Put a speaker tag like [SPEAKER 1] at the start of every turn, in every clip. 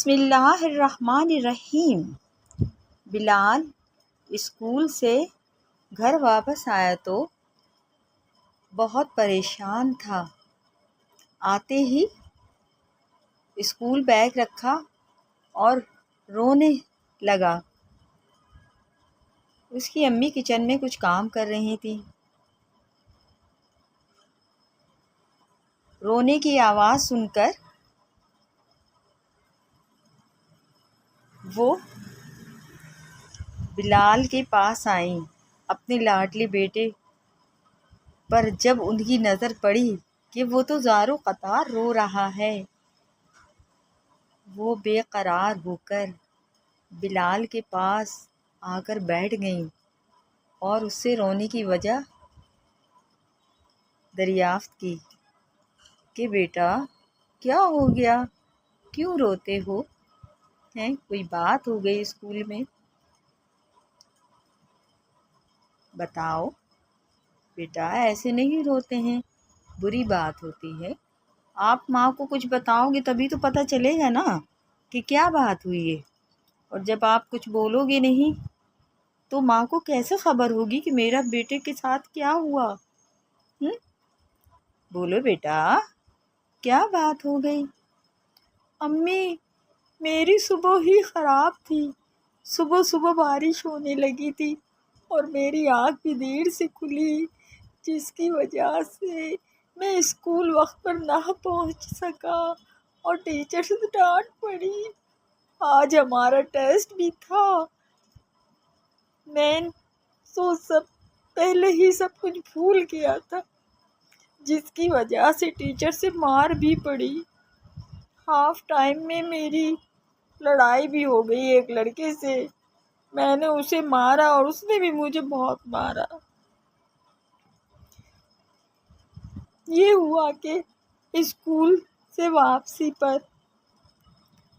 [SPEAKER 1] بسم اللہ الرحمن الرحیم۔ بلال اسکول سے گھر واپس آیا تو بہت پریشان تھا۔ آتے ہی اسکول بیگ رکھا اور رونے لگا۔ اس کی امی کچن میں کچھ کام کر رہی تھی۔ رونے کی آواز سن کر وہ بلال کے پاس آئیں۔ اپنے لاڈلے بیٹے پر جب ان کی نظر پڑی کہ وہ تو زاروں قطار رو رہا ہے، وہ بے قرار ہو کر بلال کے پاس آ کر بیٹھ گئیں اور اس سے رونے کی وجہ دریافت کی کہ بیٹا کیا ہو گیا، کیوں روتے ہو؟ کوئی بات ہو گئی اسکول میں؟ بتاؤ بیٹا، ایسے نہیں روتے ہیں، بری بات ہوتی ہے۔ آپ ماں کو کچھ بتاؤ گے تبھی تو پتہ چلے گا نا کہ کیا بات ہوئی ہے، اور جب آپ کچھ بولو گے نہیں تو ماں کو کیسے خبر ہوگی کہ میرا بیٹے کے ساتھ کیا ہوا؟ بولو بیٹا، کیا بات ہو گئی؟ امی، میری صبح ہی خراب تھی۔ صبح صبح بارش ہونے لگی تھی اور میری آنکھ بھی دیر سے کھلی، جس کی وجہ سے میں اسکول وقت پر نہ پہنچ سکا اور ٹیچر سے ڈانٹ پڑی۔ آج ہمارا ٹیسٹ بھی تھا۔ میں تو پہلے ہی سب کچھ بھول گیا تھا، جس کی وجہ سے ٹیچر سے مار بھی پڑی۔ ہاف ٹائم میں میری لڑائی بھی ہو گئی ایک لڑکے سے۔ میں نے اسے مارا اور اس نے بھی مجھے بہت مارا۔ یہ ہوا کہ اسکول سے واپسی پر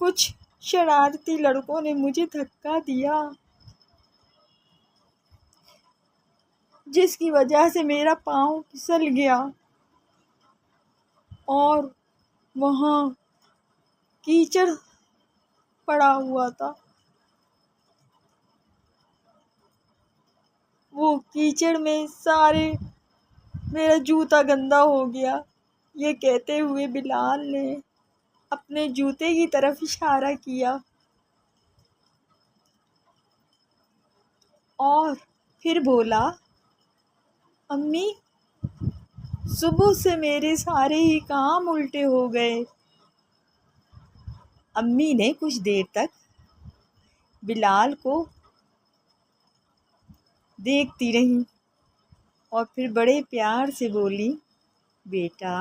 [SPEAKER 1] کچھ شرارتی لڑکوں نے مجھے دھکا دیا، جس کی وجہ سے میرا پاؤں پھسل گیا اور وہاں کیچڑ پڑا ہوا تھا۔ وہ کیچڑ میں میرا جوتا گندا ہو گیا۔ یہ کہتے ہوئے بلال نے اپنے جوتے کی طرف اشارہ کیا اور پھر بولا، امی، صبح سے میرے سارے ہی کام الٹے ہو گئے۔ امی نے کچھ دیر تک بلال کو دیکھتی رہی اور پھر بڑے پیار سے بولی، بیٹا،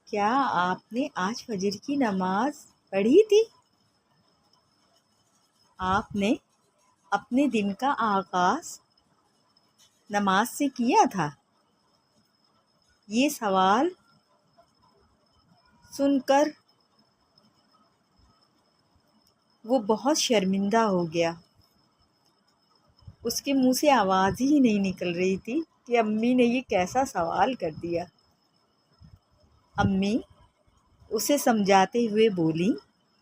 [SPEAKER 1] کیا آپ نے آج فجر کی نماز پڑھی تھی؟ آپ نے اپنے دن کا آغاز نماز سے کیا تھا؟ یہ سوال سن کر وہ بہت شرمندہ ہو گیا۔ اس کے منہ سے آواز ہی نہیں نکل رہی تھی کہ امی نے یہ کیسا سوال کر دیا۔ امی اسے سمجھاتے ہوئے بولی،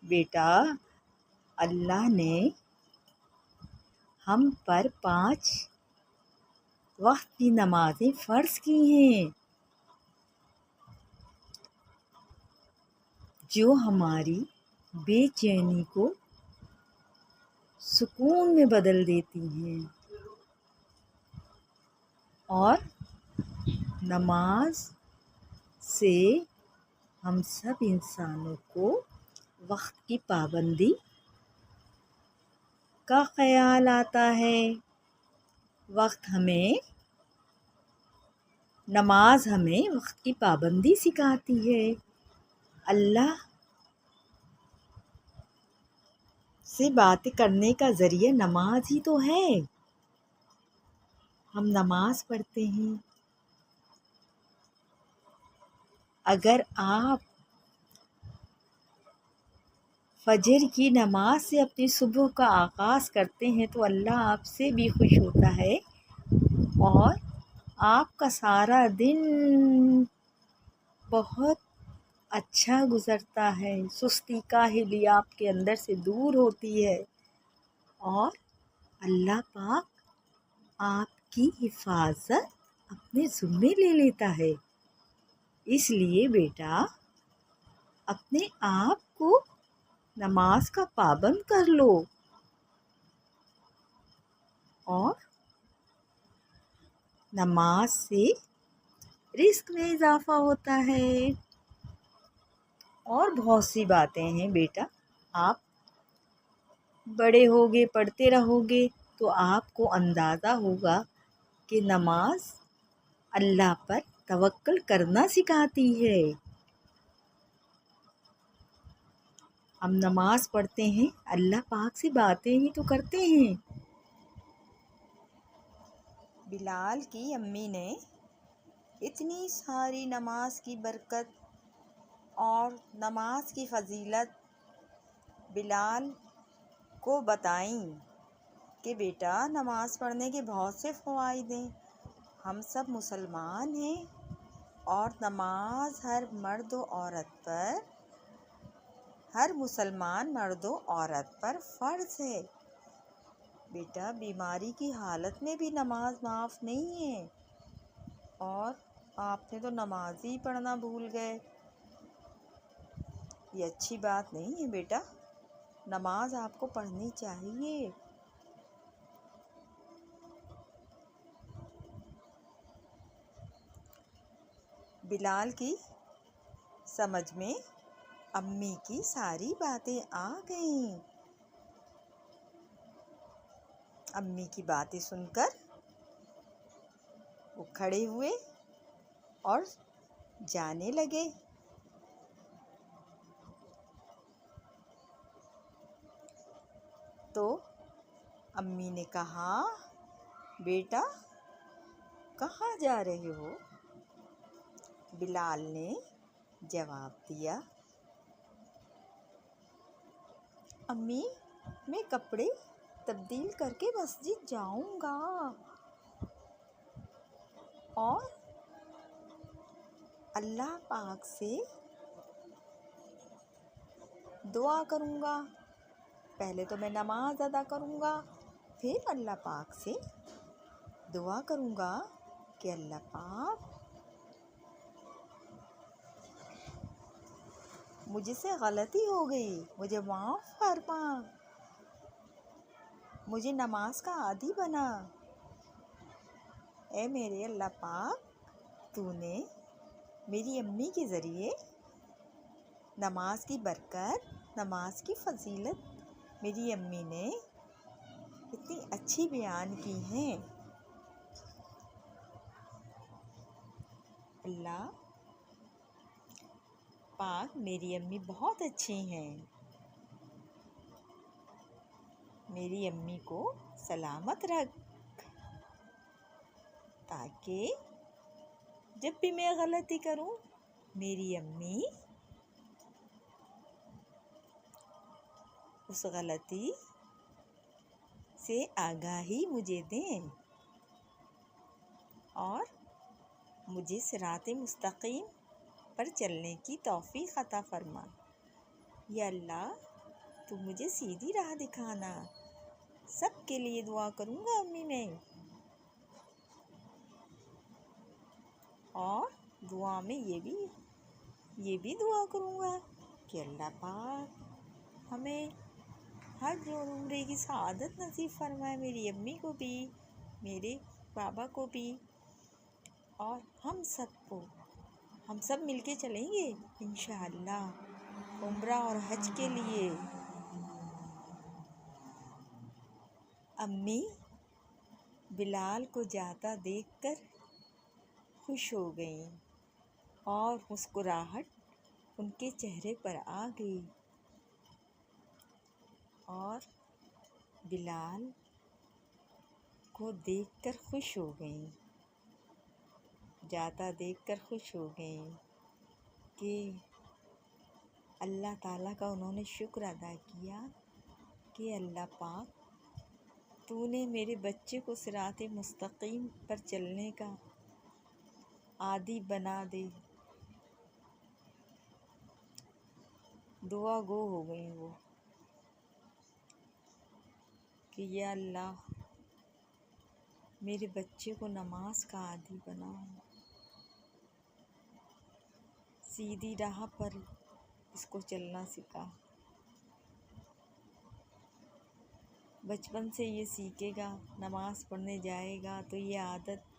[SPEAKER 1] بیٹا، اللہ نے ہم پر 5 وقت کی نمازیں فرض کی ہیں، جو ہماری بے چینی کو سکون میں بدل دیتی ہیں، اور نماز سے ہم سب انسانوں کو وقت کی پابندی کا خیال آتا ہے۔ نماز ہمیں وقت کی پابندی سکھاتی ہے۔ اللہ سے باتیں کرنے کا ذریعہ نماز ہی تو ہے۔ ہم نماز پڑھتے ہیں۔ اگر آپ فجر کی نماز سے اپنی صبح کا آغاز کرتے ہیں تو اللہ آپ سے بھی خوش ہوتا ہے اور آپ کا سارا دن بہت اچھا گزرتا ہے، سستی کاہلی آپ کے اندر سے دور ہوتی ہے اور اللہ پاک آپ کی حفاظت اپنے ذمے لے لیتا ہے۔ اس لیے بیٹا اپنے آپ کو نماز کا پابند کر لو اور نماز سے رزق میں اضافہ ہوتا ہے اور بہت سی باتیں ہیں بیٹا۔ آپ بڑے ہوگے پڑھتے رہو گے تو آپ کو اندازہ ہوگا کہ نماز اللہ پر توکل کرنا سکھاتی ہے۔ ہم نماز پڑھتے ہیں، اللہ پاک سے باتیں ہی تو کرتے ہیں۔ بلال کی امی نے اتنی ساری نماز کی برکت اور نماز کی فضیلت بلال کو بتائیں کہ بیٹا نماز پڑھنے کے بہت سے فوائد ہیں، ہم سب مسلمان ہیں اور نماز ہر مسلمان مرد و عورت پر فرض ہے۔ بیٹا بیماری کی حالت میں بھی نماز معاف نہیں ہے اور آپ نے تو نماز ہی پڑھنا بھول گئے، یہ اچھی بات نہیں ہے بیٹا، نماز آپ کو پڑھنی چاہیے۔ بلال کی سمجھ میں امی کی ساری باتیں آ گئیں۔ امی کی باتیں سن کر وہ کھڑے ہوئے اور جانے لگے۔ تو امی نے کہا، بیٹا کہاں جا رہے ہو؟ بلال نے جواب دیا، امی میں کپڑے تبدیل کر کے مسجد جاؤں گا اور اللہ پاک سے دعا کروں گا۔ پہلے تو میں نماز ادا کروں گا، پھر اللہ پاک سے دعا کروں گا کہ اللہ پاک مجھ سے غلطی ہو گئی، مجھے معاف فرما، مجھے نماز کا عادی بنا۔ اے میرے اللہ پاک، تو نے میری امی کے ذریعے نماز کی برکت، نماز کی فضیلت میری امی نے اتنی اچھی بیان کی ہیں۔ اللہ پاک میری امی بہت اچھی ہیں، میری امی کو سلامت رکھ تاکہ جب بھی میں غلطی کروں میری امی اس غلطی سے آگاہی مجھے دیں اور مجھے صراط مستقیم پر چلنے کی توفیق عطا فرما۔ یا اللہ تو مجھے سیدھی راہ دکھانا۔ سب کے لیے دعا کروں گا امی میں، اور دعا میں یہ بھی دعا کروں گا کہ اللہ پاک ہمیں حج اور عمرے کی سعادت نصیب فرمائے، میری امی کو بھی، میرے بابا کو بھی، اور ہم سب مل کے چلیں گے انشاءاللہ عمرہ اور حج کے لیے۔ امی بلال کو جاتا دیکھ کر خوش ہو گئیں اور مسکراہٹ ان کے چہرے پر آ گئی اور بلال کو دیکھ کر خوش ہو گئیں، جاتا دیکھ کر خوش ہو گئیں کہ اللہ تعالیٰ کا انہوں نے شکر ادا کیا کہ اللہ پاک تو نے میرے بچے کو صراط مستقیم پر چلنے کا عادی بنا دے۔
[SPEAKER 2] دعا گو ہو گئیں وہ کہ یا اللہ میرے بچے کو نماز کا عادی بناؤ، سیدھی راہ پر اس کو چلنا سکھا۔ بچپن سے یہ سیکھے گا، نماز پڑھنے جائے گا تو یہ عادت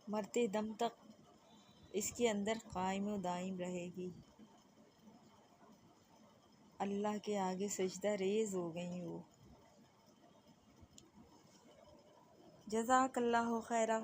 [SPEAKER 2] مرتے دم تک اس کے اندر قائم و دائم رہے گی۔ اللہ کے آگے سجدہ ریز ہو گئیں وہ۔ جزاک اللہ خیرہ۔